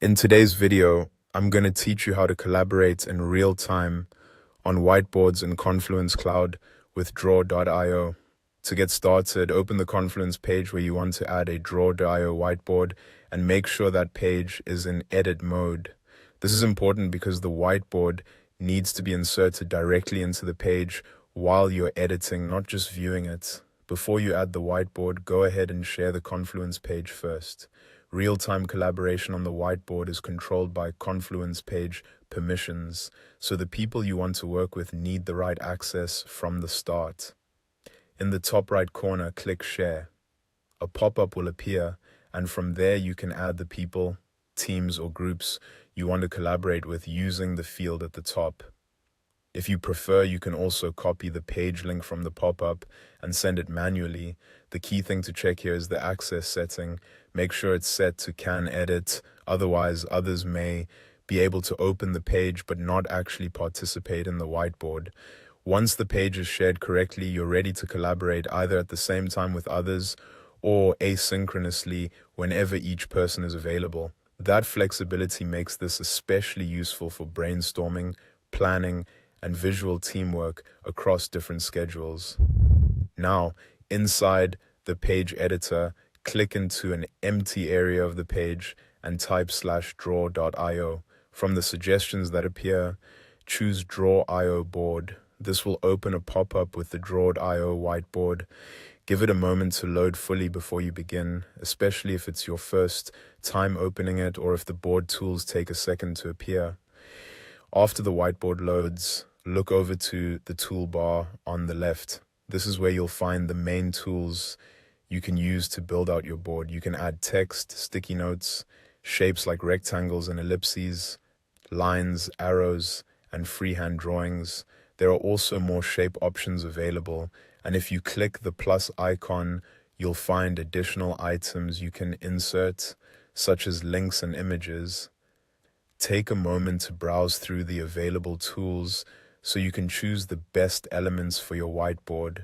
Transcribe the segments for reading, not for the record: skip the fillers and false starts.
In today's video, I'm going to teach you how to collaborate in real time on whiteboards in Confluence Cloud with draw.io. To get started, open the Confluence page where you want to add a draw.io whiteboard and make sure that page is in edit mode. This is important because the whiteboard needs to be inserted directly into the page while you're editing, not just viewing it. Before you add the whiteboard, go ahead and share the Confluence page first. Real-time collaboration on the whiteboard is controlled by Confluence page permissions, so the people you want to work with need the right access from the start. In the top right corner, click Share. A pop-up will appear, and from there you can add the people, teams, or groups you want to collaborate with using the field at the top. If you prefer, you can also copy the page link from the pop-up and send it manually. The key thing to check here is the access setting. Make sure it's set to can edit, otherwise others may be able to open the page but not actually participate in the whiteboard. Once the page is shared correctly, you're ready to collaborate either at the same time with others or asynchronously whenever each person is available. That flexibility makes this especially useful for brainstorming, planning, and visual teamwork across different schedules. Now, inside the page editor, click into an empty area of the page and type /draw.io. From the suggestions that appear, choose Draw.io board. This will open a pop-up with the Draw.io whiteboard. Give it a moment to load fully before you begin, especially if it's your first time opening it or if the board tools take a second to appear. After the whiteboard loads, look over to the toolbar on the left. This is where you'll find the main tools you can use to build out your board. You can add text, sticky notes, shapes like rectangles and ellipses, lines, arrows, and freehand drawings. There are also more shape options available, and if you click the plus icon, you'll find additional items you can insert, such as links and images. Take a moment to browse through the available tools so you can choose the best elements for your whiteboard.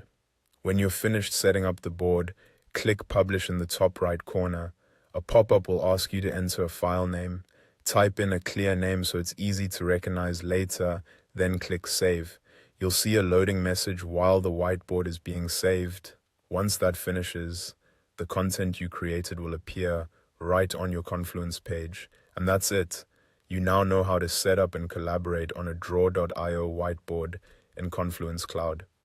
When you're finished setting up the board, click Publish in the top right corner. A pop-up will ask you to enter a file name. Type in a clear name so it's easy to recognize later, then click Save. You'll see a loading message while the whiteboard is being saved. Once that finishes, the content you created will appear right on your Confluence page. And that's it. You now know how to set up and collaborate on a draw.io whiteboard in Confluence Cloud.